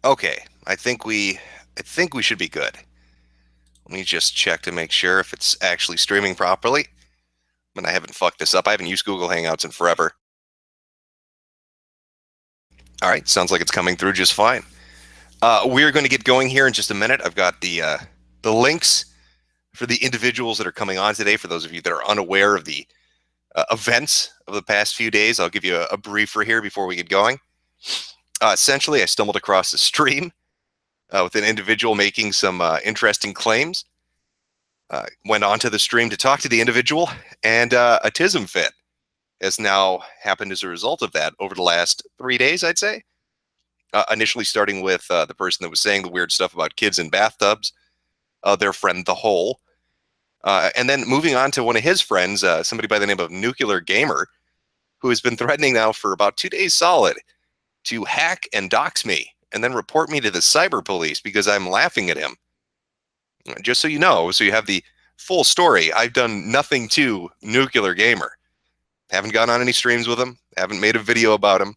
Okay, I think we should be good. Let me just check to make sure if it's actually streaming properly. And I haven't fucked this up. I haven't used Google Hangouts in forever. All right, sounds like it's coming through just fine. We're going to get going here in just a minute. I've got the links for the individuals that are coming on today. For those of you that are unaware of the events of the past few days, I'll give you a briefer here before we get going. Essentially, I stumbled across a stream with an individual making some interesting claims. Went onto the stream to talk to the individual, and a autism fit has now happened as a result of that over the last 3 days, I'd say. Initially starting with the person that was saying the weird stuff about kids in bathtubs, their friend The Hole, and then moving on to one of his friends, somebody by the name of Nuclear Gamer, who has been threatening now for about 2 days solid to hack and dox me and then report me to the cyber police because I'm laughing at him. Just so you know, so you have the full story, I've done nothing to Nuclear Gamer. Haven't gone on any streams with him, haven't made a video about him,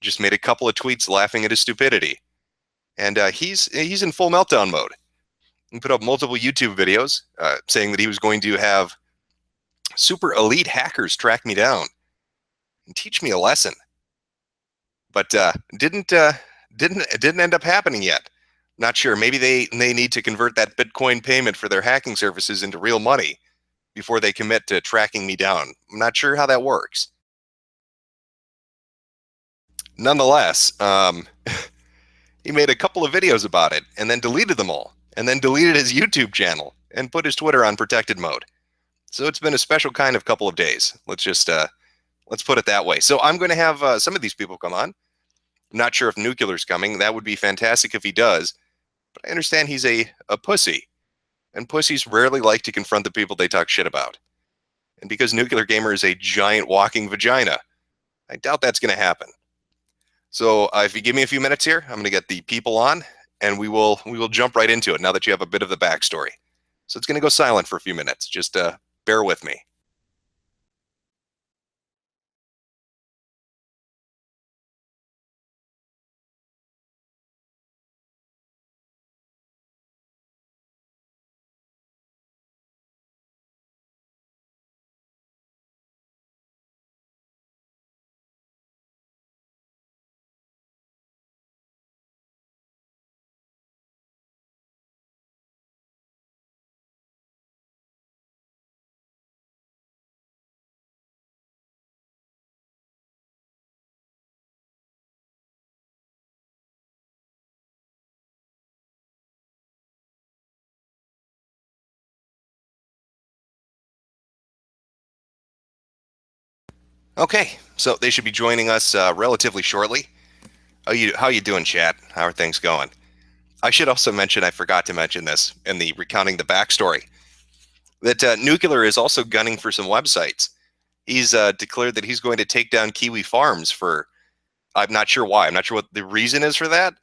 just made a couple of tweets laughing at his stupidity. And he's in full meltdown mode. He put up multiple YouTube videos saying that he was going to have super elite hackers track me down and teach me a lesson. But didn't end up happening yet. Not sure. Maybe they need to convert that Bitcoin payment for their hacking services into real money before they commit to tracking me down. I'm not sure how that works. Nonetheless, he made a couple of videos about it and then deleted them all, and then deleted his YouTube channel and put his Twitter on protected mode. So it's been a special kind of couple of days. Let's put it that way. So I'm going to have some of these people come on. I'm not sure if Nuclear's coming. That would be fantastic if he does. But I understand he's a pussy. And pussies rarely like to confront the people they talk shit about. And because Nuclear Gamer is a giant walking vagina, I doubt that's going to happen. So if you give me a few minutes here, I'm going to get the people on, and we will jump right into it now that you have a bit of the backstory. So it's going to go silent for a few minutes. Just bear with me. Okay, so they should be joining us relatively shortly. How you doing, chat? How are things going? I should also mention, I forgot to mention this in the recounting the backstory, that Nuclear is also gunning for some websites. He's declared that he's going to take down Kiwi Farms for, I'm not sure why. I'm not sure what the reason is for that,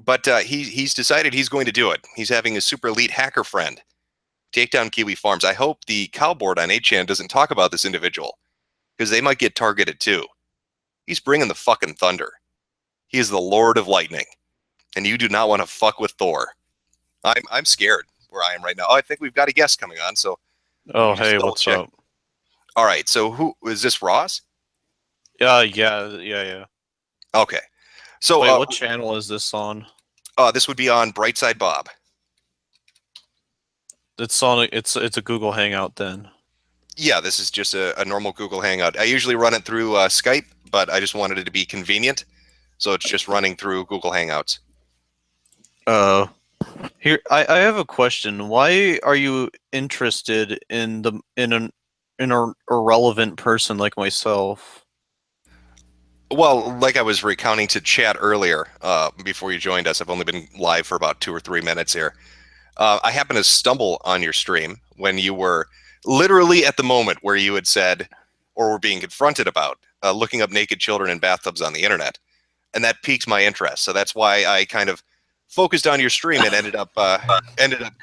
but he's decided he's going to do it. He's having a super elite hacker friend take down Kiwi Farms. I hope the cowboard on 8chan doesn't talk about this individual, because they might get targeted too. He's bringing the fucking thunder. He is the Lord of Lightning, and you do not want to fuck with Thor. I'm scared where I am right now. Oh, I think we've got a guest coming on, so Oh, hey, what's up? All right, so who is this? Ross? Yeah. Okay. So Wait, what channel is this on? this would be on Brightside Bob. It's on. It's a Google Hangout then. Yeah, this is just a normal Google Hangout. I usually run it through Skype, but I just wanted it to be convenient, so it's just running through Google Hangouts. Here I have a question. Why are you interested in an irrelevant person like myself? Well, like I was recounting to chat earlier, before you joined us, I've only been live for about 2 or 3 minutes here. I happened to stumble on your stream when you were literally at the moment where you had said, or were being confronted about, looking up naked children in bathtubs on the internet, and that piqued my interest. So that's why I kind of focused on your stream and ended up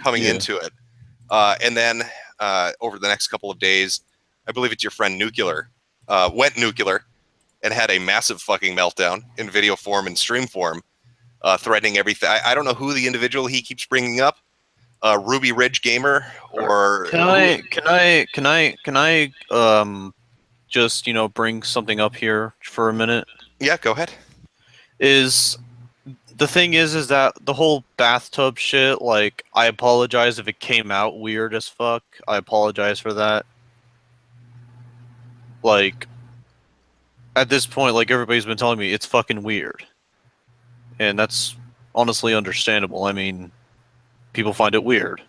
coming into it. And then over the next couple of days, I believe it's your friend Nuclear went Nuclear and had a massive fucking meltdown in video form and stream form, threatening everything. I don't know who the individual he keeps bringing up, Ruby Ridge Gamer, or Can I just bring something up here for a minute? Yeah, go ahead. Is the thing is that the whole bathtub shit, like, I apologize if it came out weird as fuck. I apologize for that. Like, at this point, like, everybody's been telling me it's fucking weird. And that's honestly understandable. I mean, people find it weird.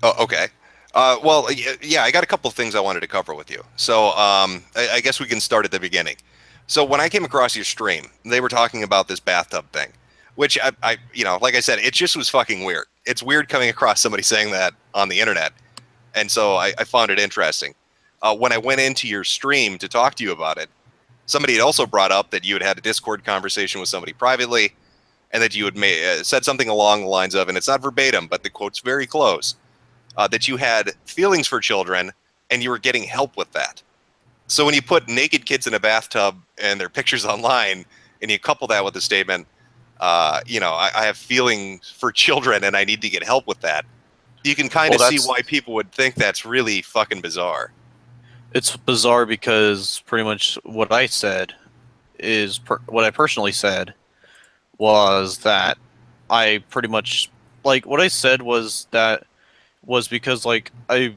Oh, okay. Well, yeah, I got a couple of things I wanted to cover with you. So I guess we can start at the beginning. So when I came across your stream, they were talking about this bathtub thing, which like I said, it just was fucking weird. It's weird coming across somebody saying that on the internet. And so I found it interesting. When I went into your stream to talk to you about it, somebody had also brought up that you had had a Discord conversation with somebody privately, and that you had said something along the lines of, and it's not verbatim, but the quote's very close, that you had feelings for children and you were getting help with that. So when you put naked kids in a bathtub and their pictures online, and you couple that with the statement, I have feelings for children and I need to get help with that, you can kind of see why people would think that's really fucking bizarre. It's bizarre because pretty much what I said is what I personally said was that I pretty much, like, what I said was that was because, like, I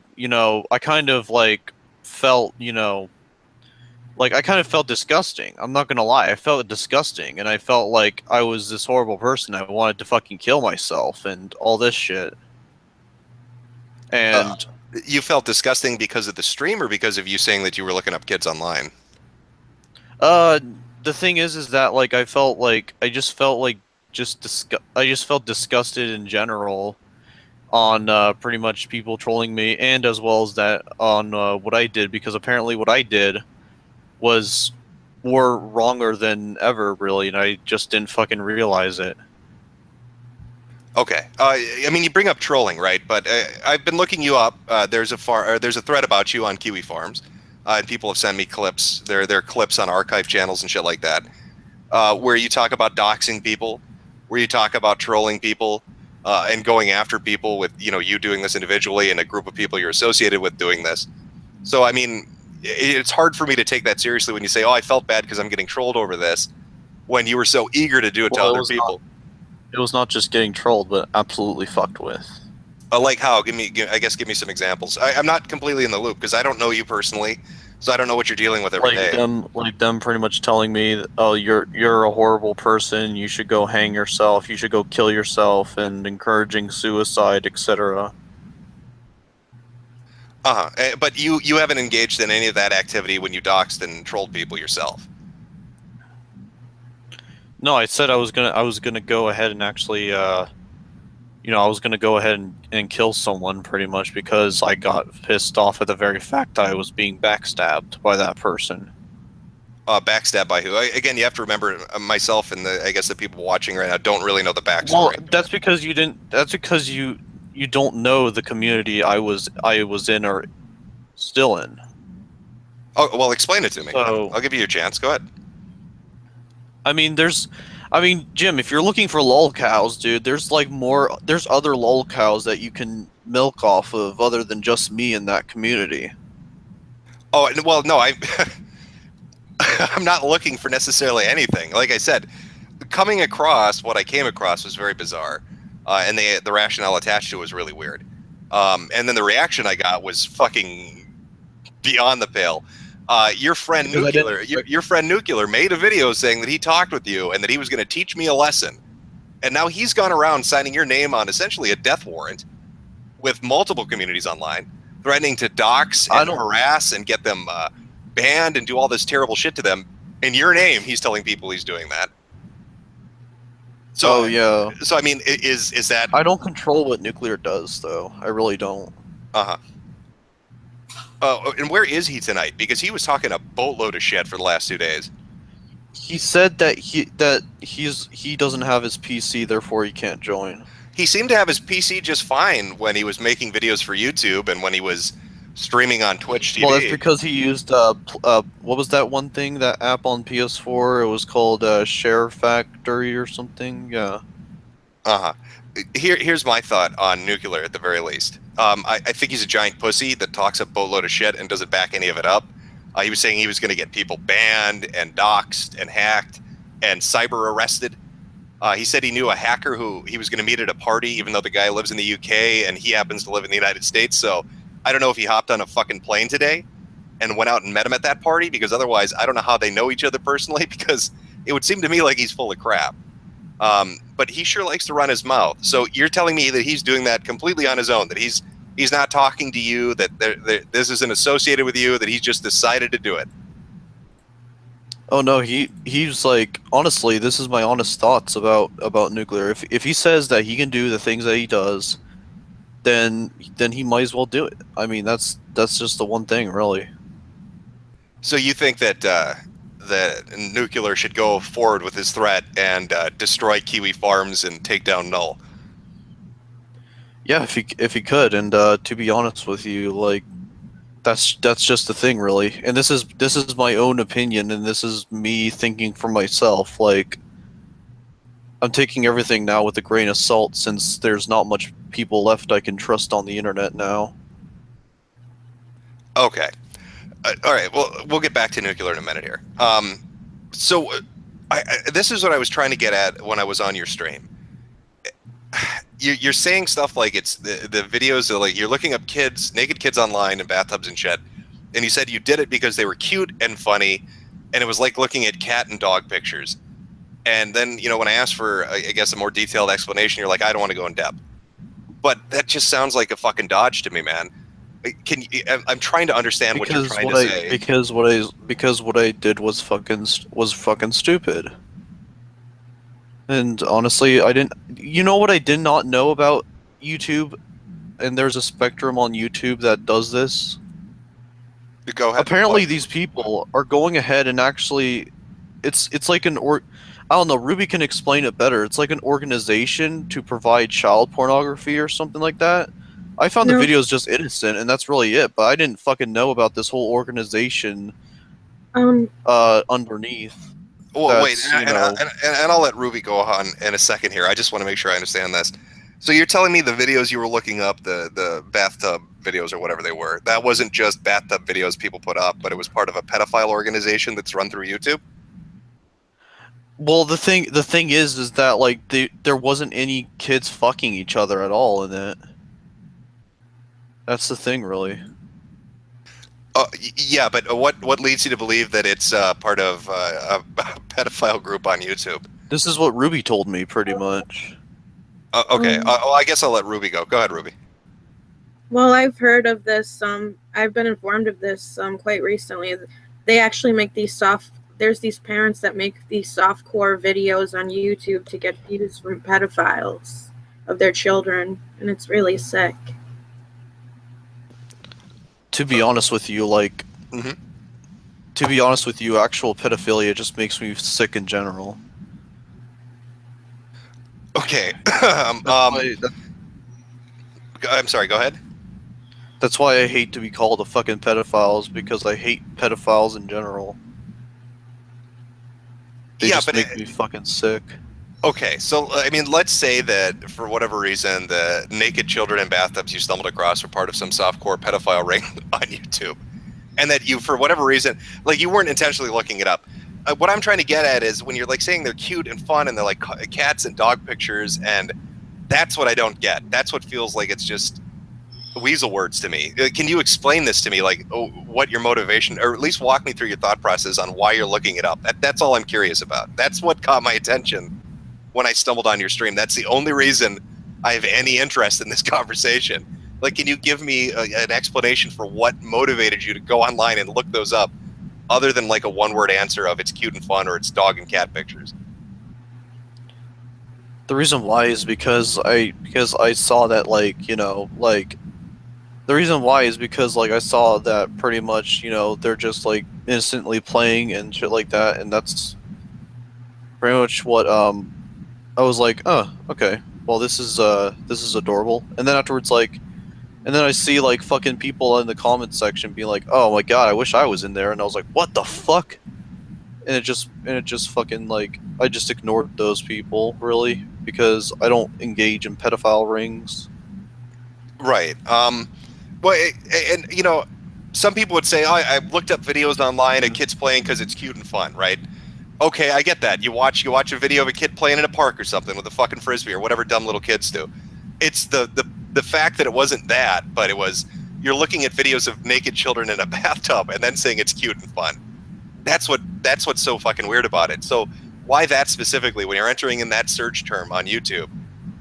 kind of, like, felt, like, I kind of felt disgusting. I'm not gonna lie, I felt disgusting, and I felt like I was this horrible person. I wanted to fucking kill myself and all this shit. And you felt disgusting because of the stream, or because of you saying that you were looking up kids online? the thing is that, like, I felt like I just felt disgusted in general on pretty much people trolling me, and as well as that on what I did, because apparently what I did was more wronger than ever, really, and I just didn't fucking realize it. Okay. I mean, you bring up trolling, right? But I've been looking you up. There's a thread about you on Kiwi Farms, and people have sent me clips. There are clips on archive channels and shit like that, where you talk about doxing people, where you talk about trolling people, and going after people with, you doing this individually and a group of people you're associated with doing this. So, I mean, it's hard for me to take that seriously when you say, oh, I felt bad because I'm getting trolled over this, when you were so eager to do it to other people. It was not just getting trolled, but absolutely fucked with. Like how? Give me some examples. I'm not completely in the loop because I don't know you personally, so I don't know what you're dealing with every day. Like them pretty much telling me, oh, you're a horrible person. You should go hang yourself. You should go kill yourself, and encouraging suicide, etc. But you haven't engaged in any of that activity when you doxed and trolled people yourself. No, I said I was gonna go ahead and actually, I was gonna go ahead and kill someone pretty much because I got pissed off at the very fact that I was being backstabbed by that person. Backstabbed by who? Again, you have to remember, myself and I guess the people watching right now don't really know the backstory. Well, that's because you didn't. That's because you don't know the community I was in or still in. Oh, well, explain it to me. So, I'll give you a chance. Go ahead. I mean, Jim, if you're looking for lol cows, dude, there's other lol cows that you can milk off of other than just me in that community. Oh, well, no, I'm not looking for necessarily anything. Like I said, coming across what I came across was very bizarre, and the rationale attached to it was really weird. And then the reaction I got was fucking beyond the pale. Your friend Nuclear made a video saying that he talked with you and that he was going to teach me a lesson. And now he's gone around signing your name on essentially a death warrant with multiple communities online, threatening to dox and harass and get them banned and do all this terrible shit to them. In your name, he's telling people he's doing that. So, yeah. So, I mean, is that... I don't control what Nuclear does, though. I really don't. And where is he tonight? Because he was talking a boatload of shit for the last 2 days. He said that he doesn't have his PC, therefore he can't join. He seemed to have his PC just fine when he was making videos for YouTube and when he was streaming on Twitch Well, that's TV. because he used what was that one thing, that app on PS4? It was called Share Factory or something. Yeah. Uh-huh. Here's my thought on nuclear at the very least. I think he's a giant pussy that talks a boatload of shit and doesn't back any of it up. He was saying he was going to get people banned and doxxed and hacked and cyber arrested. He said he knew a hacker who he was going to meet at a party, even though the guy lives in the UK and he happens to live in the United States. So I don't know if he hopped on a fucking plane today and went out and met him at that party, because otherwise I don't know how they know each other personally, because it would seem to me like he's full of crap. But he sure likes to run his mouth. So you're telling me that he's doing that completely on his own, that he's not talking to you, that this isn't associated with you, that he's just decided to do it? Oh no, he's like, honestly, this is my honest thoughts about nuclear. If he says that he can do the things that he does, then he might as well do it. I mean, that's just the one thing, really. So you think that that nuclear should go forward with his threat and destroy Kiwi farms and take down Null? Yeah, if he could, and to be honest with you, like, that's just the thing, really. And this is my own opinion, and this is me thinking for myself. Like, I'm taking everything now with a grain of salt, since there's not much people left I can trust on the internet now. Okay. All right. Well, we'll get back to nuclear in a minute here. So this is what I was trying to get at when I was on your stream. You're saying stuff like it's the videos that, like, you're looking up naked kids online in bathtubs and shit, and you said you did it because they were cute and funny, and it was like looking at cat and dog pictures. And then, when I asked for, I guess, a more detailed explanation, you're like, I don't want to go in depth. But that just sounds like a fucking dodge to me, man. I'm trying to understand what you're trying to say. Because what I did was fucking stupid. And honestly, I didn't. You know what I did not know about YouTube? And there's a spectrum on YouTube that does this. Go ahead. Apparently, these people are going ahead and actually, it's like I don't know. Ruby can explain it better. It's like an organization to provide child pornography or something like that. I found the videos just innocent, and that's really it. But I didn't fucking know about this whole organization underneath. Well, wait, and I'll let Ruby go on in a second here. I just want to make sure I understand this. So you're telling me the videos you were looking up, the bathtub videos or whatever they were, that wasn't just bathtub videos people put up, but it was part of a pedophile organization that's run through YouTube? Well, the thing is that, like, there wasn't any kids fucking each other at all in it. That's the thing, really. Yeah, but what leads you to believe that it's part of a pedophile group on YouTube? This is what Ruby told me, pretty much. Okay, well, I guess I'll let Ruby go. Go ahead, Ruby. Well, I've heard of this. I've been informed of this quite recently. They actually make these there's these parents that make these softcore videos on YouTube to get views from pedophiles of their children, and it's really sick. To be honest with you, like, to be honest with you, actual pedophilia just makes me sick in general. Okay. I'm sorry, go ahead. That's why I hate to be called a fucking pedophiles, because I hate pedophiles in general. They just make me fucking sick. Okay, so, I mean, let's say that for whatever reason, the naked children in bathtubs you stumbled across were part of some softcore pedophile ring on YouTube. And that you, for whatever reason, like, you weren't intentionally looking it up. What I'm trying to get at is when you're, like, saying they're cute and fun and they're like cats and dog pictures, and that's what I don't get. That's what feels like it's just weasel words to me. Can you explain this to me, like, what your motivation, or at least walk me through your thought process on why you're looking it up? That's all I'm curious about. That's what caught my attention when I stumbled on your stream. That's the only reason I have any interest in this conversation. Like, can you give me an explanation for what motivated you to go online and look those up, other than like a one-word answer of it's cute and fun or it's dog and cat pictures? The reason why is because I saw that, like, the reason why is because, like, I saw that pretty much, they're just, like, innocently playing and shit like that, and that's pretty much what I was like, oh, okay, well, this is adorable. And then afterwards, like, And then I see like fucking people in the comments section being like, "Oh my god, I wish I was in there." And I was like, "What the fuck?" And it just fucking like I just ignored those people really because I don't engage in pedophile rings. Right. Well, and you know, some people would say, "Oh, I looked up videos online of kids playing because it's cute and fun." Right. Okay, I get that. You watch a video of a kid playing in a park or something with a fucking frisbee or whatever dumb little kids do. It's the fact that it wasn't that, but it was you're looking at videos of naked children in a bathtub and then saying it's cute and fun. That's what's so fucking weird about it. So why that specifically when you're entering in that search term on YouTube?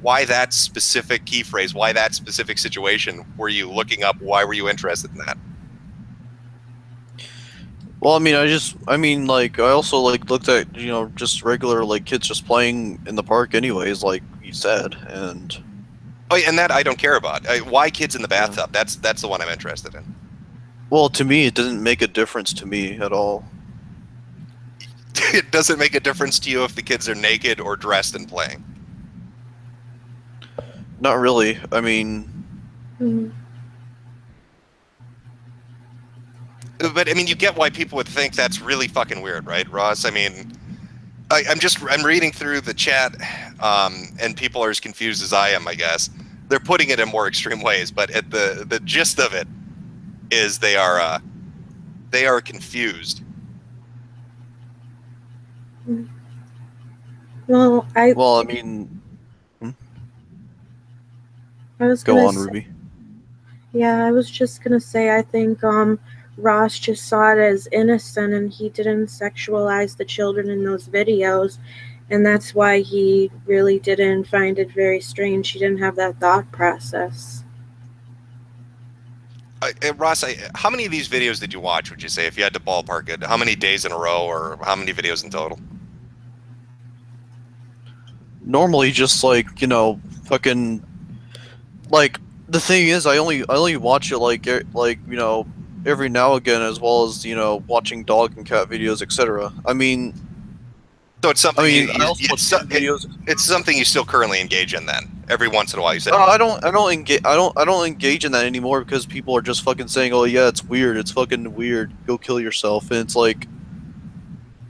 Why that specific key phrase? Why that specific situation were you looking up? Why were you interested in that? Well, I mean, like, I also like looked at just regular like kids just playing in the park, anyways, like you said, and Oh, yeah, and that I don't care about. Why kids in the bathtub? That's the one I'm interested in. well, to me, it doesn't make a difference to me at all. It doesn't make a difference to you if the kids are naked or dressed and playing. Not really. I mean, Mhm. But I mean, you get why people would think that's really fucking weird, right, Ross? I mean, I'm reading through the chat, and people are as confused as I am. I guess they're putting it in more extreme ways, but at the gist of it is they are confused. Well, well, I mean, I was go gonna on, say, Ruby. yeah, I was just gonna say, I think Ross just saw it as innocent, and he didn't sexualize the children in those videos, and that's why he really didn't find it very strange. He didn't have that thought process. Ross, how many of these videos did you watch? Would you say, if you had to ballpark it, how many days in a row, or how many videos in total? Normally, just like fucking like the thing is, I only watch it like every now and again, as well as watching dog and cat videos, etc. I mean, So it's something I also watch videos. it's something you still currently engage in then. Every once in a while, you said. I don't engage in that anymore because people are just fucking saying, "Oh yeah, it's weird. It's fucking weird. Go kill yourself." And it's like,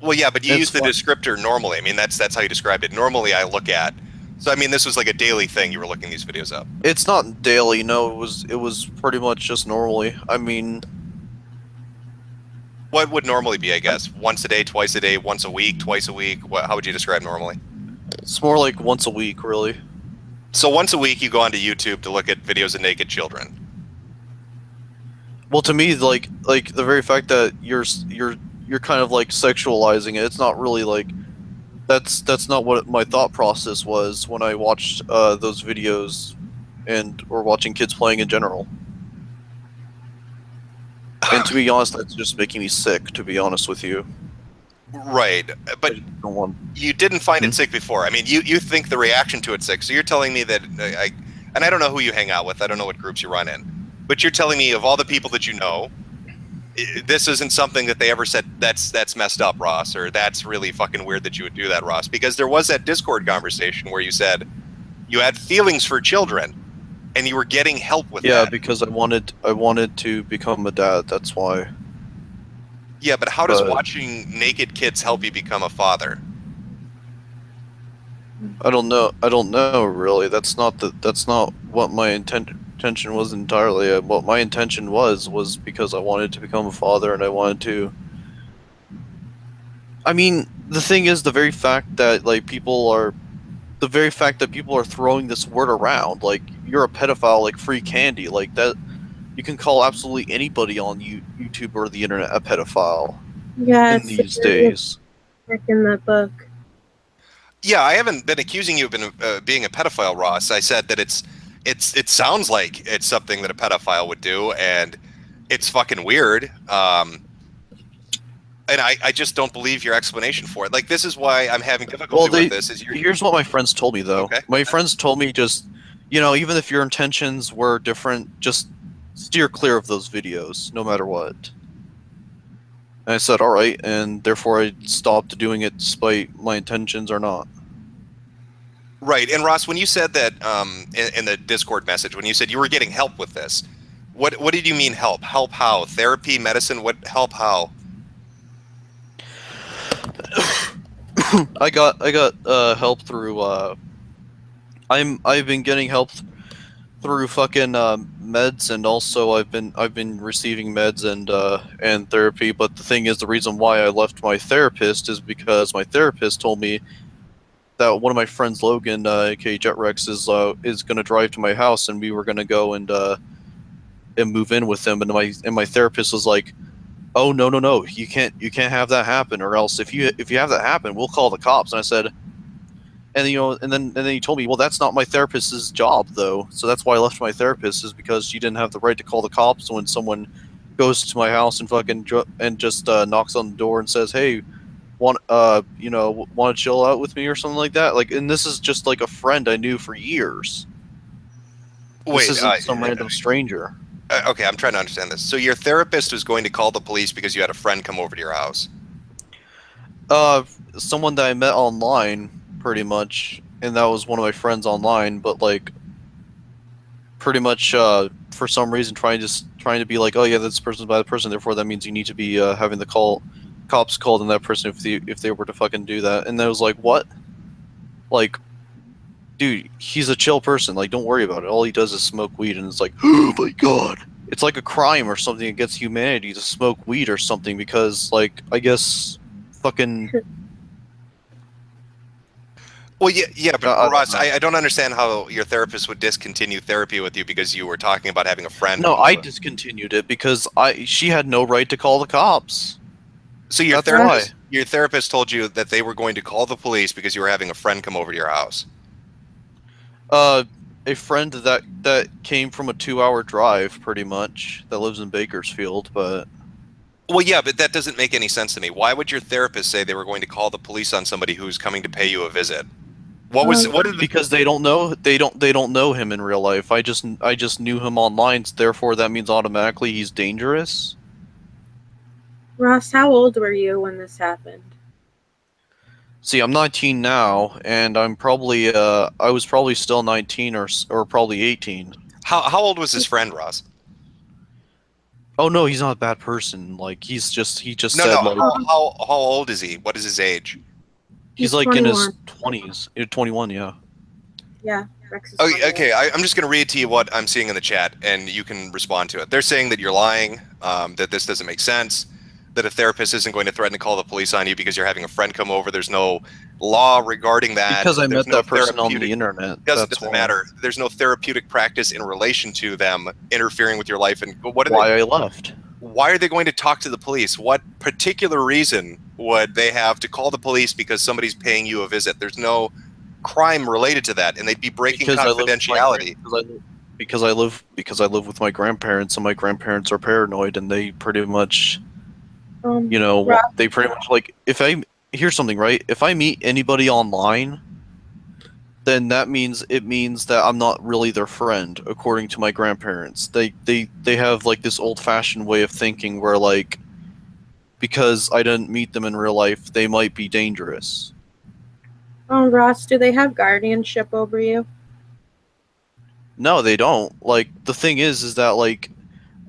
Well, yeah, but you it's use the descriptor normally. I mean, that's how you described it. Normally, I look at. So I mean, this was like a daily thing. You were looking these videos up. It's not daily. No, it was pretty much just normally. I mean, What would normally be? I guess once a day, twice a day, once a week, twice a week. How would you describe normally? it's more like once a week, really. So once a week, you go onto YouTube to look at videos of naked children. Well, to me, like the very fact that you're kind of like sexualizing it. It's not really like that's not what my thought process was when I watched those videos or watching kids playing in general. And to be honest, that's just making me sick, to be honest with you. Right, but you didn't find it sick before. I mean, you think the reaction to it's sick. So you're telling me that and I don't know who you hang out with. I don't know what groups you run in. But you're telling me of all the people that you know, this isn't something that they ever said that's messed up, Ross, or that's really fucking weird that you would do that, Ross. Because there was that Discord conversation where you said you had feelings for children and you were getting help with that. Yeah, because I wanted to become a dad. That's why. Yeah, but how does watching naked kids help you become a father? I don't know really. That's not what my intention was entirely. What my intention was because I wanted to become a father, and I wanted to. I mean, the thing is, the very fact that people are throwing this word around, like you're a pedophile, like free candy, like that. You can call absolutely anybody on YouTube or the internet a pedophile. Yeah, in these days. In that book. Yeah, I haven't been accusing you of being a pedophile, Ross. I said that it sounds like it's something that a pedophile would do, and it's fucking weird. And I just don't believe your explanation for it. Like, this is why I'm having difficulty with this. Here's what my friends told me, though. Okay. My friends told me just, even if your intentions were different, just steer clear of those videos, no matter what. And I said, all right, and therefore I stopped doing it despite my intentions or not. Right. And Ross, when you said that in the Discord message, when you said you were getting help with this, what did you mean help? Help how? Therapy, medicine? What help how? I got help through I've been getting help through fucking meds, and also I've been receiving meds and therapy. But the thing is, the reason why I left my therapist is because my therapist told me that one of my friends, Logan, aka Jetrex, is gonna drive to my house, and we were gonna go and move in with him. And my therapist was like, "Oh, no, you can't have that happen, or else if you have that happen, we'll call the cops." And I said, and then he told me, "Well, that's not my therapist's job, though. So that's why I left my therapist, is because she didn't have the right to call the cops when someone goes to my house and just knocks on the door and says, 'Hey, want want to chill out with me,' or something like that." Like, and this is just like a friend I knew for years. This Wait, isn't some random stranger. okay, I'm trying to understand this. So your therapist was going to call the police because you had a friend come over to your house. Someone that I met online, pretty much, and that was one of my friends online. But like, pretty much, for some reason, trying to be like, "Oh yeah, this person's a bad person, therefore that means you need to be having the cops called on that person if they were to fucking do that." And I was like, "What? Like, dude, he's a chill person. Like, don't worry about it. All he does is smoke weed." And it's like, "Oh my god." It's like a crime or something against humanity to smoke weed or something, because, like, I guess fucking... Well, yeah, but Ross, don't know. I don't understand how your therapist would discontinue therapy with you because you were talking about having a friend No, come I over. discontinued it because she had no right to call the cops. So your That's your therapist told you that they were going to call the police because you were having a friend come over to your house. A friend that came from a 2-hour drive, pretty much, that lives in Bakersfield, but... Well, yeah, but that doesn't make any sense to me. Why would your therapist say they were going to call the police on somebody who's coming to pay you a visit? What did Because they don't know him in real life. I just knew him online, so therefore that means automatically he's dangerous. Ross, how old were you when this happened? See, I'm 19 now, and I was probably still 19 or probably 18. how old was his friend, Ross? Oh no, he's not a bad person. Like, he just No, said, no. like, How old is he? What is his age? he's He's like in his 21. 20s, 21, yeah. Yeah, Rex is Okay, 21. okay. I'm just going to read to you what I'm seeing in the chat, and you can respond to it. They're saying that you're lying, that this doesn't make sense, that a therapist isn't going to threaten to call the police on you because you're having a friend come over. There's no law regarding that. Because I There's met no that person on the therapeutic. internet. Doesn't That's matter. There's no therapeutic practice in relation to them interfering with your life. And why I left. why are they going to talk to the police? What particular reason would they have to call the police because somebody's paying you a visit? There's no crime related to that, and they'd be breaking confidentiality. Because I live with my grandparents, and my grandparents are paranoid, and they pretty much, Ross, they pretty much, like, here's something, right? If I meet anybody online, then it means that I'm not really their friend, according to my grandparents. They have, like, this old-fashioned way of thinking where, like, because I didn't meet them in real life, they might be dangerous. Ross, do they have guardianship over you? No, they don't. Like, the thing is that, like,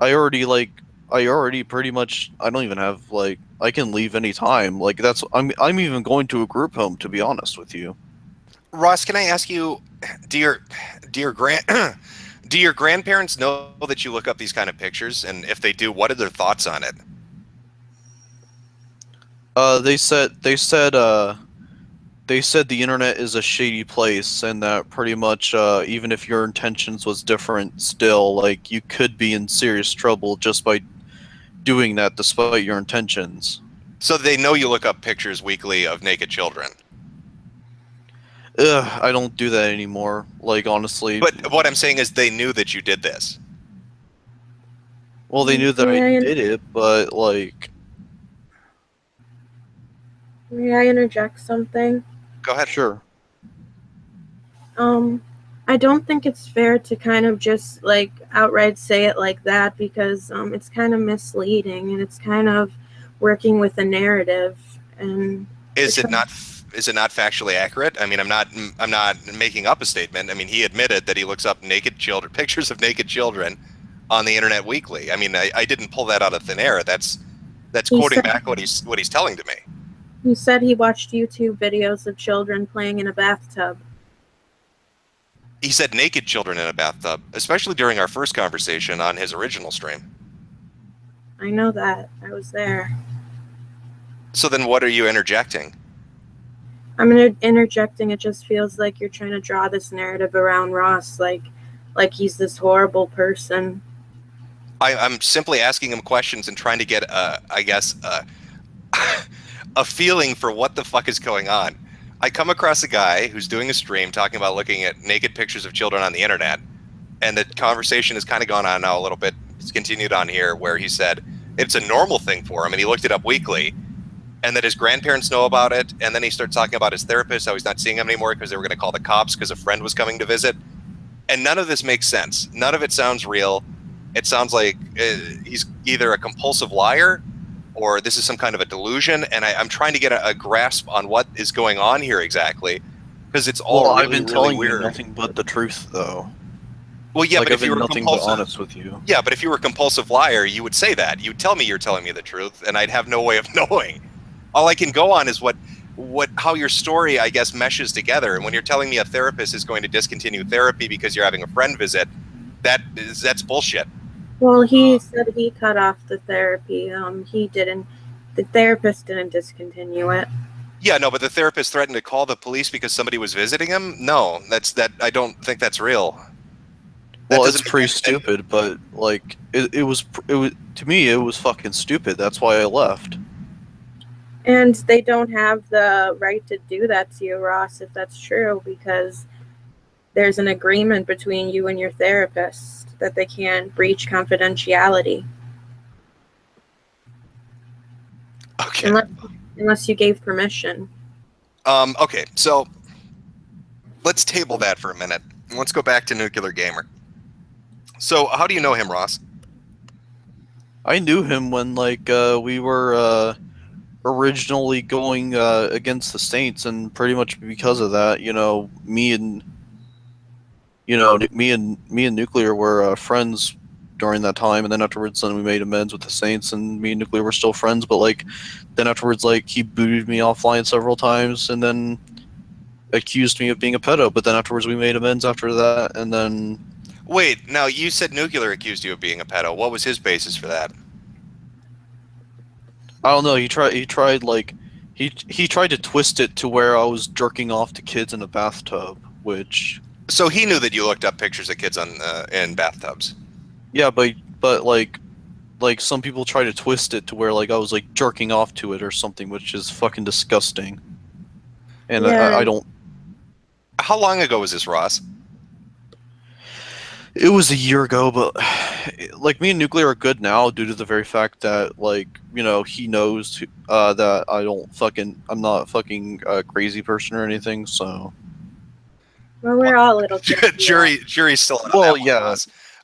I already pretty much, I don't even have, like, I can leave anytime. Like, I'm even going to a group home, to be honest with you. Ross, can I ask you, do your grandparents know that you look up these kind of pictures? And if they do, what are their thoughts on it? They said the internet is a shady place, and that pretty much, even if your intentions was different, still, like, you could be in serious trouble just by doing that, despite your intentions. So they know you look up pictures weekly of naked children. I don't do that anymore. Like, honestly. But what I'm saying is they knew that you did this. Well, they knew that I did it, but, like... May I interject something? Go ahead. Sure. I don't think it's fair to kind of just, like, outright say it like that, because it's kind of misleading, and it's kind of working with a narrative. And Is it not is it not factually accurate? I mean, I'm not making up a statement. I mean, he admitted that he looks up naked children, pictures of naked children, on the internet weekly. I mean, I didn't pull that out of thin air. That's He quoting said back what he's telling to me. he said he watched YouTube videos of children playing in a bathtub. He said naked children in a bathtub, especially during our first conversation on his original stream. I know that. I was there. So then what are you interjecting? I'm interjecting. It just feels like you're trying to draw this narrative around Ross, like he's this horrible person. I'm simply asking him questions and trying to get, I guess, a feeling for what the fuck is going on. I come across a guy who's doing a stream talking about looking at naked pictures of children on the internet, and the conversation has kind of gone on now a little bit. It's continued on here where he said it's a normal thing for him, and he looked it up weekly, and that his grandparents know about it, and then he started talking about his therapist, how he's not seeing him anymore because they were going to call the cops because a friend was coming to visit. And none of this makes sense. None of it sounds real. It sounds like he's either a compulsive liar or this is some kind of a delusion. And I'm trying to get a grasp on what is going on here exactly, because it's all Well, really, I've been really telling weird. you nothing but the truth, though. Well, yeah, like, but I've if you been were nothing but compulsive, honest with you. yeah, but if you were a compulsive liar, you would say that. You'd tell me you're telling me the truth, and I'd have no way of knowing. All I can go on is how your story, I guess, meshes together. And when you're telling me a therapist is going to discontinue therapy because you're having a friend visit, that's bullshit. Well, he said he cut off the therapy. He didn't. The therapist didn't discontinue it. Yeah, no, but the therapist threatened to call the police because somebody was visiting him. No, I don't think that's real. Well, it's pretty stupid, but like it was to me it was fucking stupid. That's why I left. And they don't have the right to do that to you, Ross, if that's true, because there's an agreement between you and your therapist that they can't breach confidentiality. Okay. Unless you gave permission. Okay, so let's table that for a minute. Let's go back to Nuclear Gamer. So, how do you know him, Ross? I knew him when we were originally going against the Saints, and pretty much because of that, me and Nuclear were friends during that time, and then afterwards, then we made amends with the Saints, and me and Nuclear were still friends. But then afterwards, he booted me offline several times, and then accused me of being a pedo. But then afterwards, we made amends after that, and then. Wait, now you said Nuclear accused you of being a pedo. What was his basis for that? I don't know. He tried to twist it to where I was jerking off to kids in a bathtub, which. So he knew that you looked up pictures of kids in bathtubs. Yeah, but some people try to twist it to where I was jerking off to it or something, which is fucking disgusting. And yeah. I don't. How long ago was this, Ross? It was a year ago, but me and Nuclear are good now due to the very fact that he knows that I'm not a fucking crazy person or anything. So. Well, we're all a little jury's still on well, that yeah.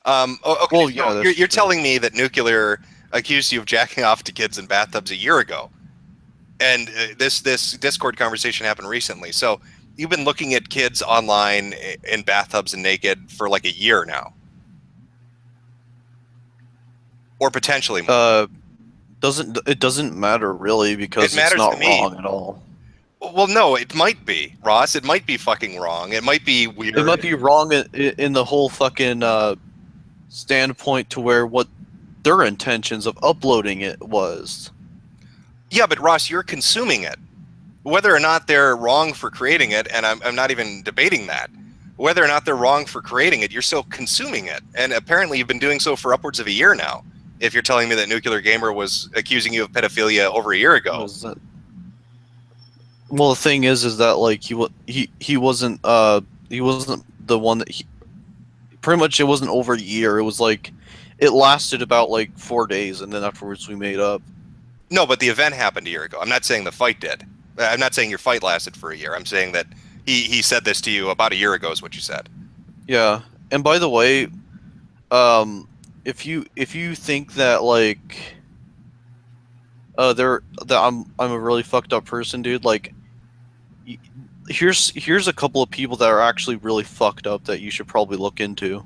One, okay, well, so yeah. You're telling me that Nuclear accused you of jacking off to kids in bathtubs a year ago, and this Discord conversation happened recently. So you've been looking at kids online in bathtubs and naked for a year now, or potentially more. It doesn't matter really because it's not wrong at all. Well, no, it might be, Ross. It might be fucking wrong. It might be weird. It might be wrong in the whole fucking standpoint to where what their intentions of uploading it was. Yeah, but Ross, you're consuming it. Whether or not they're wrong for creating it, and I'm not even debating that. Whether or not they're wrong for creating it, you're still consuming it. And apparently you've been doing so for upwards of a year now. If you're telling me that Nuclear Gamer was accusing you of pedophilia over a year ago. Well, the thing is that he wasn't the one that pretty much it wasn't over a year. It was it lasted about 4 days, and then afterwards we made up. No, but the event happened a year ago. I'm not saying the fight did. I'm not saying your fight lasted for a year. I'm saying that he said this to you about a year ago is what you said. Yeah, and by the way, if you think that that I'm a really fucked up person, dude, here's a couple of people that are actually really fucked up that you should probably look into.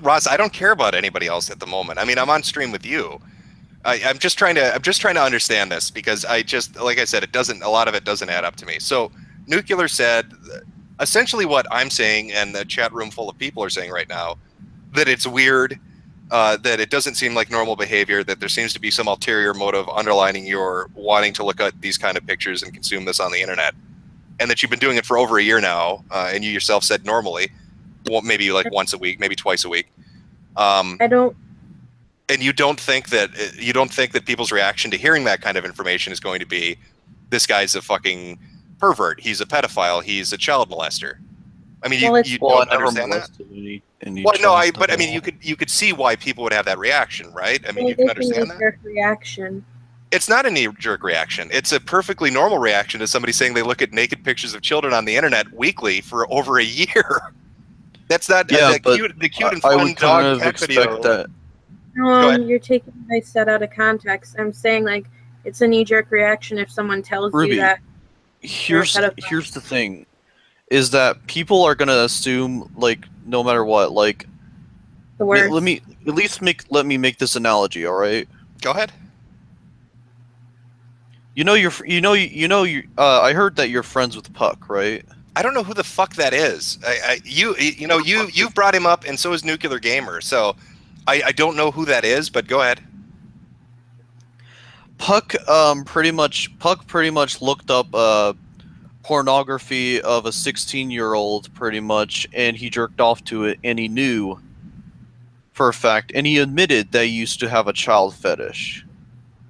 Ross, I don't care about anybody else at the moment. I mean, I'm on stream with you. I'm just trying to understand this because like I said, a lot of it doesn't add up to me. So Nuclear said essentially what I'm saying, and the chat room full of people are saying right now, that it's weird, that it doesn't seem like normal behavior, that there seems to be some ulterior motive underlining your wanting to look at these kind of pictures and consume this on the internet, and that you've been doing it for over a year now, and you yourself said normally, well, maybe like once a week, maybe twice a week. I don't. And you don't think that people's reaction to hearing that kind of information is going to be, this guy's a fucking pervert, he's a pedophile, he's a child molester. I mean, you don't understand that. Well, no, but I mean, you could see why people would have that reaction, right? I mean, you can understand that. Reaction. It's not a knee-jerk reaction. It's a perfectly normal reaction to somebody saying they look at naked pictures of children on the internet weekly for over a year. That's not the cute and fun dog cat video. That. You're taking what I said out of context. I'm saying like it's a knee-jerk reaction if someone tells Ruby, you that. Here's the thing, is that people are gonna assume, like, no matter what, like, the worst. Let me make this analogy. All right. Go ahead. I heard that you're friends with Puck, right? I don't know who the fuck that is. You've brought him up, and so is Nuclear Gamer. So I don't know who that is, but go ahead. Puck pretty much looked up pornography of a 16-year-old pretty much, and he jerked off to it, and he knew for a fact, and he admitted that he used to have a child fetish.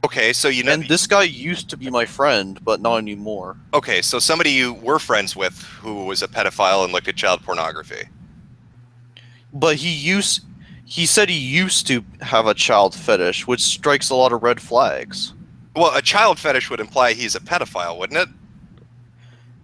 Okay, so and this guy used to be my friend, but not anymore. Okay, so somebody you were friends with who was a pedophile and looked at child pornography. But he said he used to have a child fetish, which strikes a lot of red flags. Well, a child fetish would imply he's a pedophile, wouldn't it?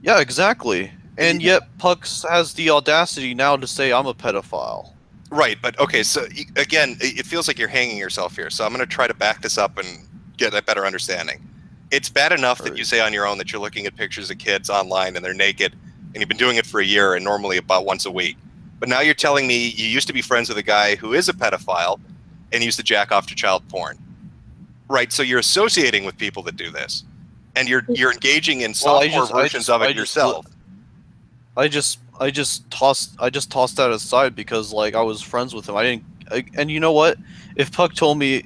Yeah, exactly. And yet Puck has the audacity now to say I'm a pedophile. Right, but okay, so again, it feels like you're hanging yourself here. So I'm going to try to back this up and get a better understanding. It's bad enough that you say on your own that you're looking at pictures of kids online and they're naked, and you've been doing it for a year and normally about once a week. But now you're telling me you used to be friends with a guy who is a pedophile and used to jack off to child porn. Right, so you're associating with people that do this, and you're engaging in software versions of it yourself. I just tossed that aside because like I was friends with him. And you know what? If Puck told me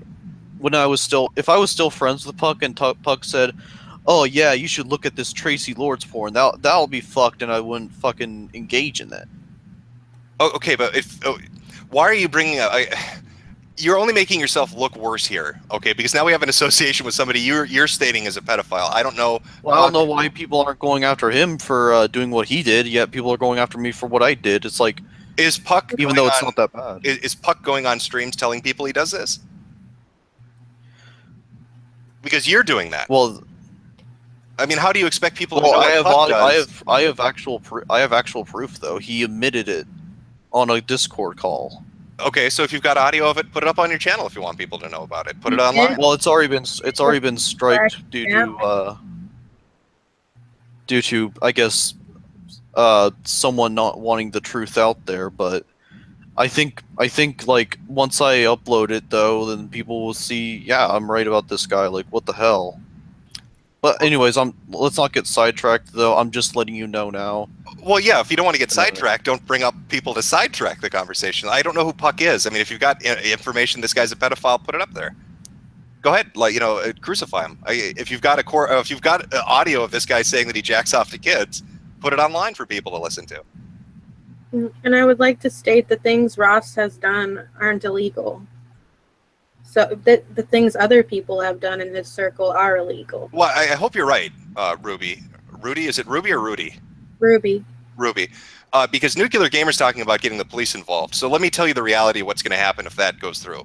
if I was still friends with Puck and Puck said, "Oh yeah, you should look at this Tracy Lords porn," that'll be fucked, and I wouldn't fucking engage in that. Oh, okay, but why are you bringing up? You're only making yourself look worse here, okay? Because now we have an association with somebody you're stating as a pedophile. I don't know. Well, I don't know why people aren't going after him for doing what he did, yet people are going after me for what I did. It's like, is Puck, even though it's not that bad, is Puck going on streams telling people he does this? Because you're doing that. Well, I mean, how do you expect people to know what Puck does? I have actual proof though. He admitted it on a Discord call. Okay, so if you've got audio of it, put it up on your channel if you want people to know about it. Put it online. Well, it's already been striked due to I guess someone not wanting the truth out there, but I think like once I upload it though, then people will see, yeah, I'm right about this guy, like what the hell. But anyways, let's not get sidetracked though. I'm just letting you know now. Well, yeah, if you don't want to get sidetracked, don't bring up people to sidetrack the conversation. I don't know who Puck is. I mean, if you've got information this guy's a pedophile, put it up there. Go ahead, like, crucify him. If you've got audio of this guy saying that he jacks off to kids, put it online for people to listen to. And I would like to state the things Ross has done aren't illegal. So the things other people have done in this circle are illegal. Well, I hope you're right, Ruby. Rudy, is it Ruby or Rudy? Ruby. Because Nuclear Gamer's talking about getting the police involved. So let me tell you the reality of what's going to happen if that goes through.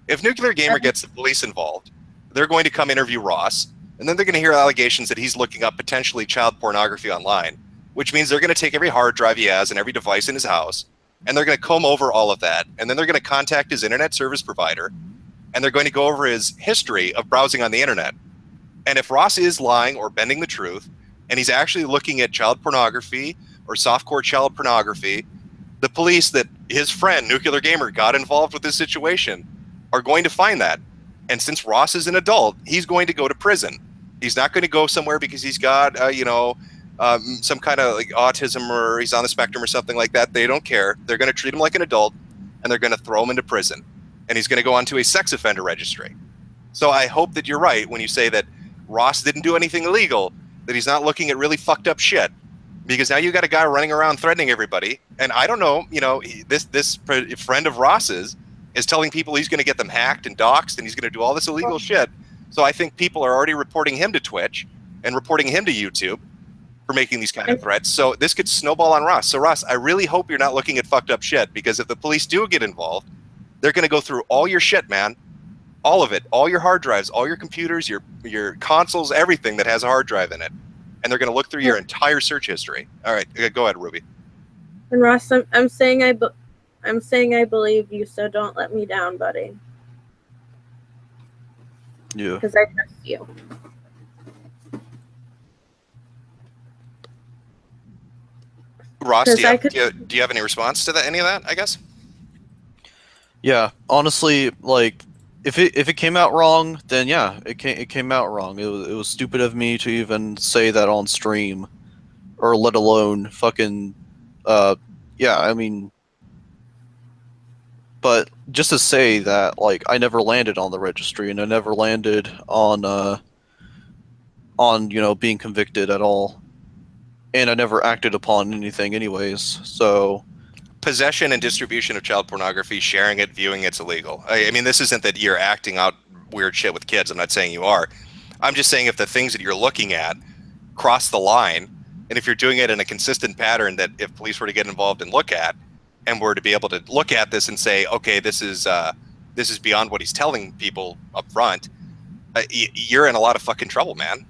If Nuclear Gamer gets the police involved, they're going to come interview Ross, and then they're going to hear allegations that he's looking up potentially child pornography online, which means they're going to take every hard drive he has and every device in his house, and they're going to comb over all of that, and then they're going to contact his internet service provider, and they're going to go over his history of browsing on the internet. And if Ross is lying or bending the truth, and he's actually looking at child pornography or softcore child pornography, the police that his friend, Nuclear Gamer, got involved with this situation are going to find that. And since Ross is an adult, he's going to go to prison. He's not going to go somewhere because he's got, some kind of like autism or he's on the spectrum or something like that. They don't care. They're going to treat him like an adult, and they're going to throw him into prison. And he's going to go onto a sex offender registry. So I hope that you're right when you say that Ross didn't do anything illegal, that he's not looking at really fucked up shit. Because now you got a guy running around threatening everybody. And I don't know, this friend of Ross's is telling people he's going to get them hacked and doxxed and he's going to do all this illegal shit. So I think people are already reporting him to Twitch and reporting him to YouTube for making these kind of threats. So this could snowball on Ross. So Ross, I really hope you're not looking at fucked up shit, because if the police do get involved, they're going to go through all your shit, man. All of it, all your hard drives, all your computers, your consoles, everything that has a hard drive in it. And they're going to look through your entire search history. All right, go ahead, Ruby. And Ross, I'm saying I believe you, so don't let me down, buddy. Yeah. Because I trust you. Ross, do you have any response to any of that, I guess? Yeah, honestly, like, if it came out wrong, then yeah, it came out wrong. It was stupid of me to even say that on stream, or let alone fucking, yeah, I mean, but just to say that, like, I never landed on the registry, and I never landed on being convicted at all, and I never acted upon anything anyways, so. Possession and distribution of child pornography, sharing it, viewing it's illegal. I mean, this isn't that you're acting out weird shit with kids. I'm not saying you are. I'm just saying if the things that you're looking at cross the line, and if you're doing it in a consistent pattern that if police were to get involved and look at, and were to be able to look at this and say, okay, this is beyond what he's telling people up front, you're in a lot of fucking trouble, man.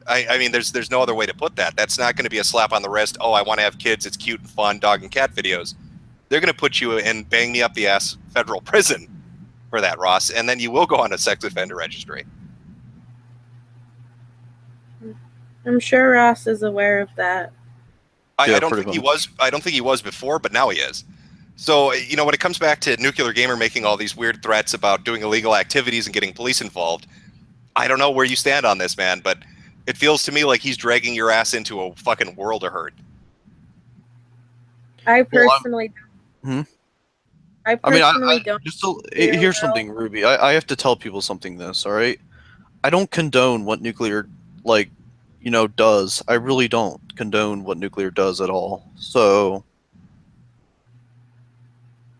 I mean, there's no other way to put that. That's not going to be a slap on the wrist. Oh, I want to have kids. It's cute and fun, dog and cat videos. They're going to put you in bang me up the ass federal prison for that, Ross, and then you will go on a sex offender registry. I'm sure Ross is aware of that. I don't think he was. I don't think he was before, but now he is. So, when it comes back to Nuclear Gamer making all these weird threats about doing illegal activities and getting police involved, I don't know where you stand on this, man, but it feels to me like he's dragging your ass into a fucking world of hurt. I personally don't. Here's something, Ruby. I have to tell people something this, all right? I don't condone what Nuclear, does. I really don't condone what Nuclear does at all. So.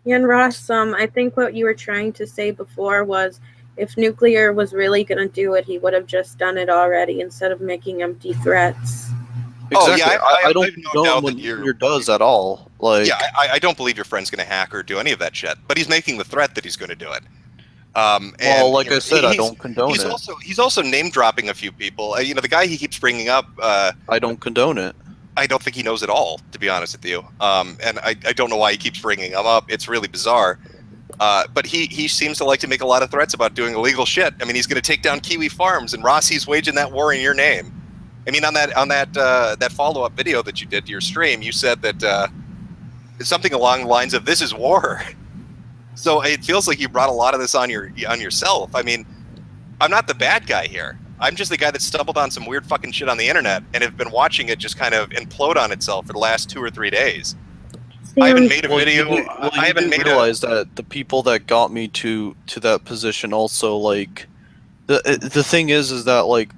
Yeah, and Ross, I think what you were trying to say before was if Nuclear was really going to do it, he would have just done it already instead of making empty threats. Exactly. Yeah, I don't condone what Nuclear does at all. I don't believe your friend's going to hack or do any of that shit, but he's making the threat that he's going to do it. I said, I don't condone it. He's also name dropping a few people. The guy he keeps bringing up. I don't condone it. I don't think he knows it all, to be honest with you. And I don't know why he keeps bringing him up. It's really bizarre. But he seems to like to make a lot of threats about doing illegal shit. I mean, he's going to take down Kiwi Farms, and Ross, he's waging that war in your name. I mean, on that follow-up video that you did to your stream, you said that something along the lines of "This is war." So it feels like you brought a lot of this on yourself. I mean, I'm not the bad guy here. I'm just the guy that stumbled on some weird fucking shit on the internet and have been watching it just kind of implode on itself for the last 2 or 3 days. I haven't made a video. I haven't realized that the people that got me to that position also, like, the thing is that, like,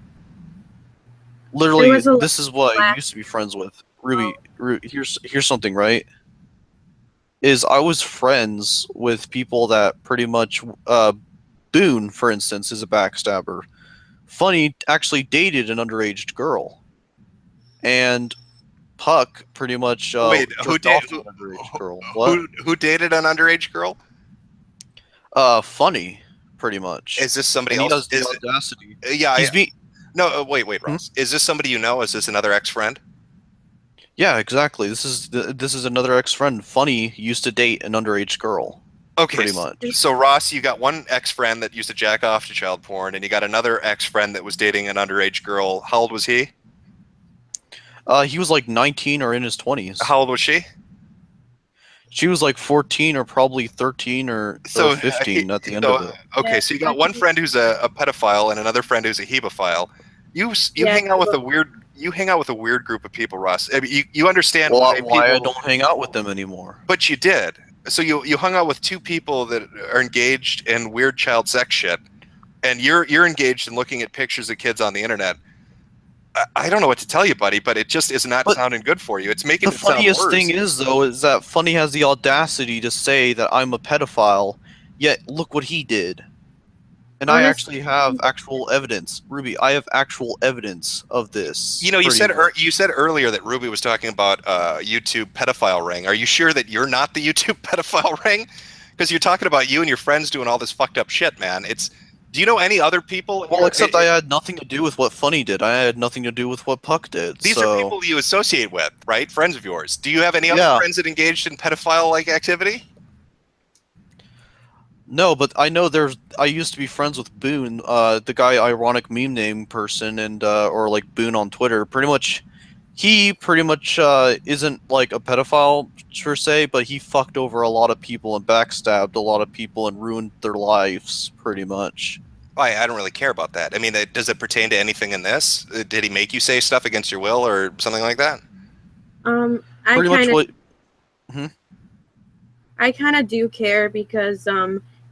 literally, this is what I used to be friends with. Ruby, here's something, right? Is I was friends with people that pretty much, Boone, for instance, is a backstabber. Funny actually dated an underage girl, and Puck pretty much wait, who dated an underage girl? Who dated an underage girl? Funny, pretty much. Is this somebody else? He has the audacity. Yeah, wait, Ross. Is this somebody you know? Is this another ex-friend? Yeah, exactly. This is another ex-friend. Funny used to date an underage girl. Okay, pretty much. So Ross, you got one ex-friend that used to jack off to child porn, and you got another ex-friend that was dating an underage girl. How old was he? He was like 19 or in his 20s. How old was she? She was like 14 or probably 13 or 15 at the end of it. Okay, Yeah, so you got one friend who's a pedophile and another friend who's a hebephile. You Yeah, hang out with a weird group of people, Ross. I mean, you understand Why people, I don't hang out with them anymore. but you did. So you hung out with two people that are engaged in weird child sex shit, and you're engaged in looking at pictures of kids on the internet. I don't know what to tell you, buddy, but it just is not But sounding good for you. It's making The it sound funniest worse. thing is, though, is that Funny has the audacity to say that I'm a pedophile, yet look what he did. And I actually have actual evidence. Ruby, I have actual evidence of this. You know, you pretty said much. earlier that Ruby was talking about YouTube pedophile ring. Are you sure that you're not the YouTube pedophile ring? Because you're talking about you and your friends doing all this fucked up shit, man. Do you know any other people? Well, except I had nothing to do with what Funny did. I had nothing to do with what Puck did. These are people you associate with, right? Friends of yours. Do you have any other Yeah. friends that engaged in pedophile-like activity? No, but I know I used to be friends with Boone, the guy ironic meme name person, and or like Boone on Twitter. He pretty much isn't like a pedophile per se, but he fucked over a lot of people and backstabbed a lot of people and ruined their lives pretty much. I don't really care about that. I mean, does it pertain to anything in this? Did he make you say stuff against your will or something like that? I kind of do care because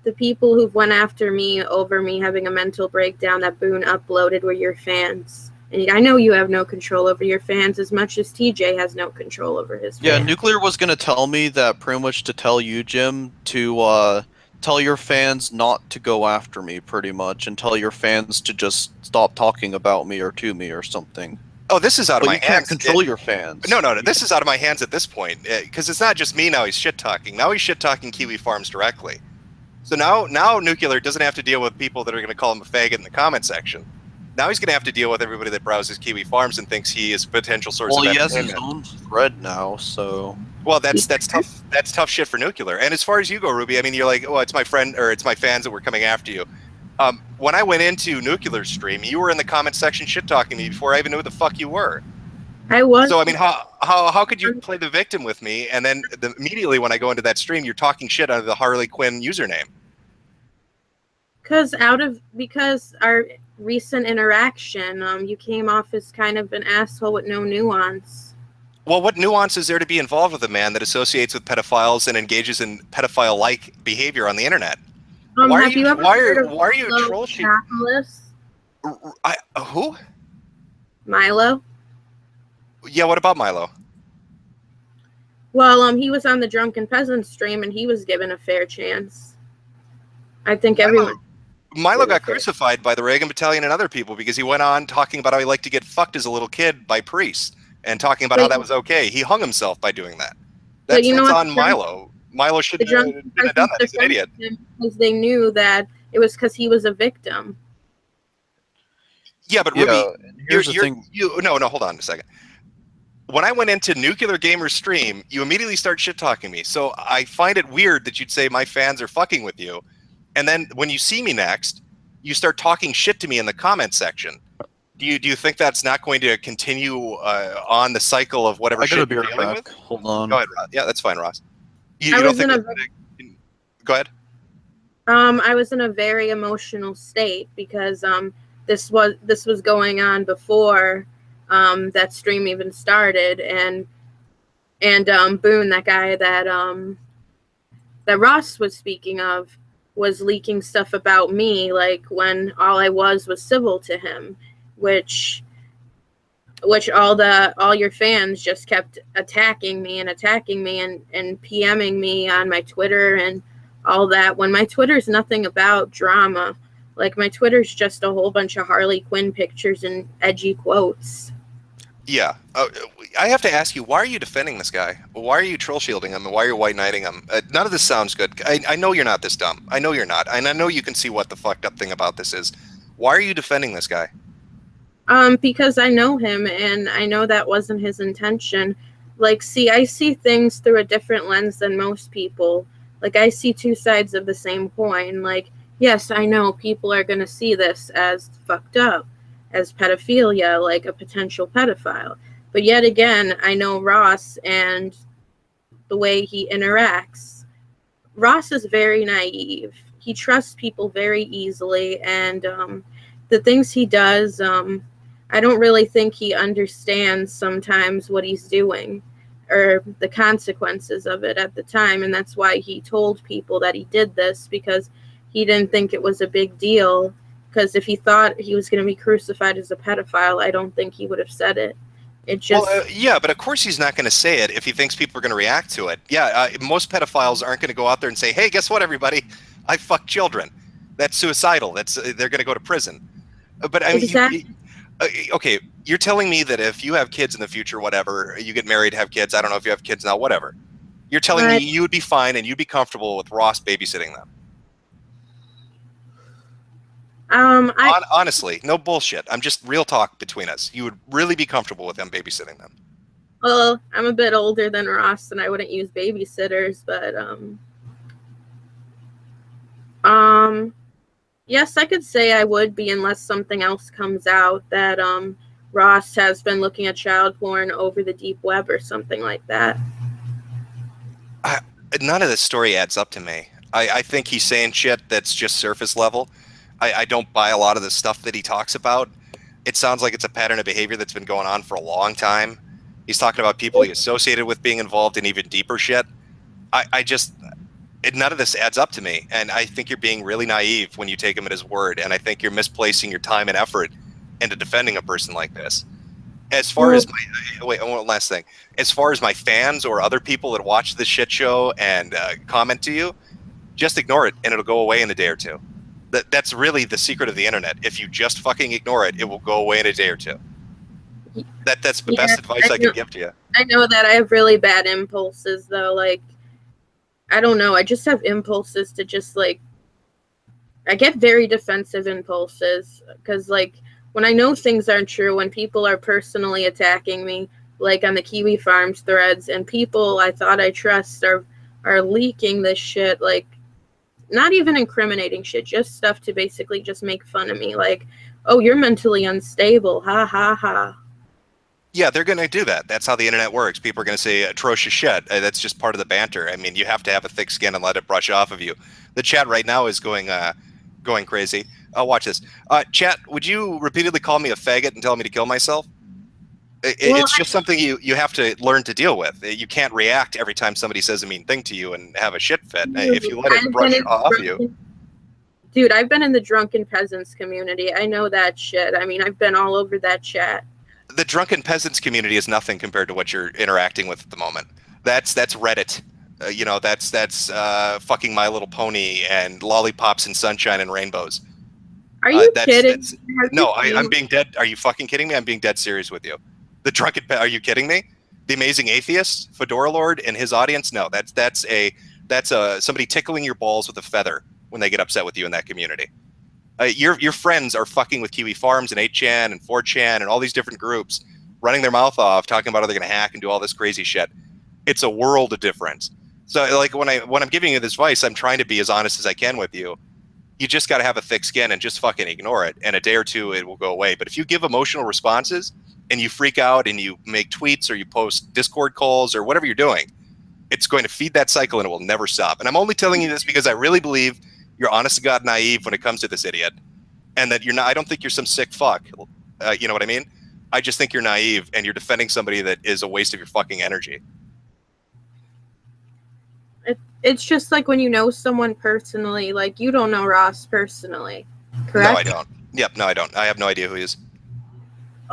the people who've went after me over me having a mental breakdown that Boone uploaded were your fans. And I know you have no control over your fans as much as TJ has no control over his fans. Yeah, Nuclear was going to tell me that pretty much to tell you, Jim, to tell your fans not to go after me pretty much and tell your fans to just stop talking about me or to me or something. Oh, this is out of my hands. hands. You can't control your fans. No. This is out of my hands at this point because it's not just me now. He's shit talking. Now he's shit talking Kiwi Farms directly. So now Nuclear doesn't have to deal with people that are going to call him a faggot in the comment section. Now he's going to have to deal with everybody that browses Kiwi Farms and thinks he is a potential source of entertainment. Well, he has his own thread now, so. Well, that's tough. That's tough shit for Nuclear. And as far as you go, Ruby, I mean, you're like, oh, it's my friend or it's my fans that were coming after you. When I went into Nuclear's stream, you were in the comment section shit talking me before I even knew who the fuck you were. I was. So I mean, how could you play the victim with me? And then immediately when I go into that stream, you're talking shit under the Harley Quinn username. Because our recent interaction, you came off as kind of an asshole with no nuance. Well, what nuance is there to be involved with a man that associates with pedophiles and engages in pedophile-like behavior on the internet? Why are you troll shit? Who? Milo. Yeah, what about Milo? Well, he was on the Drunken Peasant stream and he was given a fair chance. I think everyone. Milo got crucified by the Reagan Battalion and other people because he went on talking about how he liked to get fucked as a little kid by priests and talking about how that was okay. He hung himself by doing that. That's on Milo. Milo shouldn't have done that. He's an idiot. Because they knew that it was because he was a victim. Yeah, but Ruby, here's the thing. No, hold on a second. When I went into Nuclear Gamer's stream, you immediately start shit-talking me. So I find it weird that you'd say my fans are fucking with you. And then when you see me next, you start talking shit to me in the comment section. Do you think that's not going to continue on the cycle of whatever shit you're dealing with? Hold on. Go ahead, Ross. Yeah, that's fine, Ross. Go ahead. I was in a very emotional state because this was going on before that stream even started, and Boone, that guy that Ross was speaking of, was leaking stuff about me, like when all I was civil to him, which all your fans just kept attacking me and PMing me on my Twitter and all that, when my Twitter's nothing about drama. Like, my Twitter's just a whole bunch of Harley Quinn pictures and edgy quotes. Yeah. I have to ask you, why are you defending this guy? Why are you troll shielding him? And why are you white knighting him? None of this sounds good. I know you're not this dumb. I know you're not. And I know you can see what the fucked up thing about this is. Why are you defending this guy? Because I know him and I know that wasn't his intention. Like, see, I see things through a different lens than most people. Like, I see two sides of the same coin. Like, yes, I know people are going to see this as fucked up, as pedophilia, like a potential pedophile. But yet again, I know Ross and the way he interacts. Ross is very naive. He trusts people very easily, and the things he does, I don't really think he understands sometimes what he's doing or the consequences of it at the time, and that's why he told people that he did this, because he didn't think it was a big deal, because if he thought he was going to be crucified as a pedophile, I don't think he would have said it. It just... Well, yeah, but of course he's not going to say it if he thinks people are going to react to it. Yeah, most pedophiles aren't going to go out there and say, "Hey, guess what, everybody? I fuck children." That's suicidal. They're going to go to prison. But I mean, Exactly. Okay, you're telling me that if you have kids in the future, whatever, you get married, have kids. I don't know if you have kids now, whatever. You're telling me you would be fine and you'd be comfortable with Ross babysitting them. Honestly, no bullshit. I'm just real talk between us. You would really be comfortable with them babysitting them. Well, I'm a bit older than Ross, and I wouldn't use babysitters, but yes, I could say I would be, unless something else comes out that Ross has been looking at child porn over the deep web or something like that. None of this story adds up to me. I think he's saying shit that's just surface level. I don't buy a lot of the stuff that he talks about. It sounds like it's a pattern of behavior that's been going on for a long time. He's talking about people he associated with being involved in even deeper shit. None of this adds up to me. And I think you're being really naive when you take him at his word. And I think you're misplacing your time and effort into defending a person like this. As far as one last thing. As far as my fans or other people that watch this shit show and comment to you, just ignore it and it'll go away in a day or two. That's really the secret of the internet. If you just fucking ignore it, it will go away in a day or two. That's the best advice I can give to you. I know that I have really bad impulses, though. Like, I don't know. I just have impulses to just, like, I get very defensive impulses. Because, like, when I know things aren't true, when people are personally attacking me, like on the Kiwi Farms threads, and people I thought I trust are leaking this shit, like, not even incriminating shit, just stuff to basically just make fun of me. Like, oh, you're mentally unstable. Ha, ha, ha. Yeah, they're going to do that. That's how the internet works. People are going to say atrocious shit. That's just part of the banter. I mean, you have to have a thick skin and let it brush off of you. The chat right now is going crazy. Watch this. Chat, would you repeatedly call me a faggot and tell me to kill myself? It's just something you have to learn to deal with. You can't react every time somebody says a mean thing to you and have a shit fit. If you let it brush off you. Dude, I've been in the drunken peasants community. I know that shit. I mean, I've been all over that chat. The drunken peasants community is nothing compared to what you're interacting with at the moment. That's Reddit. That's fucking My Little Pony and lollipops and sunshine and rainbows. Are you kidding? No, I'm being dead. Are you fucking kidding me? I'm being dead serious with you. The drunken. Are you kidding me? The amazing atheist, Fedora Lord, and his audience. No, that's somebody tickling your balls with a feather when they get upset with you in that community. Your friends are fucking with Kiwi Farms and 8chan and 4chan and all these different groups, running their mouth off, talking about how they're going to hack and do all this crazy shit. It's a world of difference. So, like, when I'm giving you this advice, I'm trying to be as honest as I can with you. You just got to have a thick skin and just fucking ignore it. And a day or two, it will go away. But if you give emotional responses and you freak out and you make tweets or you post Discord calls or whatever you're doing, it's going to feed that cycle and it will never stop. And I'm only telling you this because I really believe you're honest to God naive when it comes to this idiot. And that you're not, I don't think you're some sick fuck. You know what I mean? I just think you're naive and you're defending somebody that is a waste of your fucking energy. It's just like when you know someone personally, like you don't know Ross personally, correct? No, I don't. Yep, no, I don't. I have no idea who he is.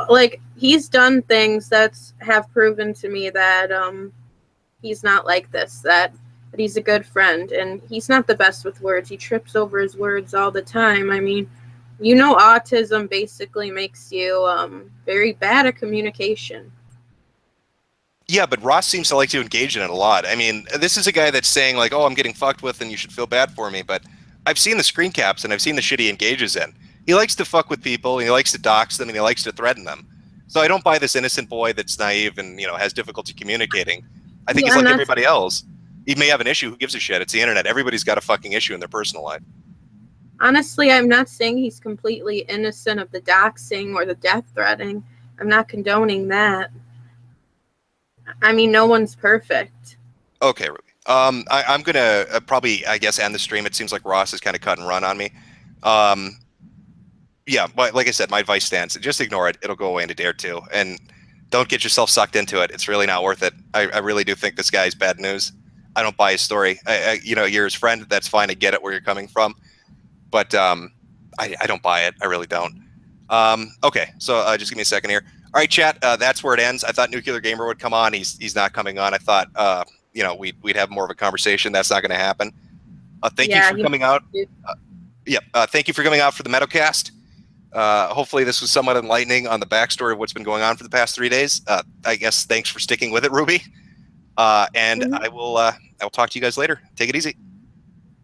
Like, he's done things that have proven to me that he's not like this, that he's a good friend, and he's not the best with words. He trips over his words all the time. I mean, you know, autism basically makes you very bad at communication. Yeah, but Ross seems to like to engage in it a lot. I mean, this is a guy that's saying, like, oh, I'm getting fucked with and you should feel bad for me. But I've seen the screen caps and I've seen the shit he engages in. He likes to fuck with people and he likes to dox them and he likes to threaten them. So I don't buy this innocent boy that's naive and, has difficulty communicating. I think he's like everybody else. He may have an issue. Who gives a shit? It's the internet. Everybody's got a fucking issue in their personal life. Honestly, I'm not saying he's completely innocent of the doxing or the death threatening. I'm not condoning that. I mean, no one's perfect. Okay, Ruby. I'm gonna probably, I guess, end the stream. It seems like Ross is kind of cut and run on me. Yeah, but like I said, my advice stands. Just ignore it. It'll go away in a day or two, and don't get yourself sucked into it. It's really not worth it. I really do think this guy's bad news. I don't buy his story. You're his friend. That's fine. I get it where you're coming from, but I don't buy it. I really don't. Okay, so just give me a second here. All right, chat. That's where it ends. I thought Nuclear Gamer would come on. He's not coming on. I thought we'd have more of a conversation. That's not going to happen. Thank you for coming out. Thank you for coming out for the Meadowcast. Hopefully this was somewhat enlightening on the backstory of what's been going on for the past 3 days. I guess thanks for sticking with it, Ruby. And I will talk to you guys later. Take it easy.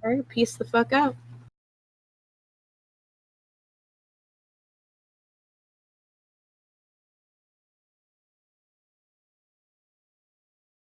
All right, peace the fuck out.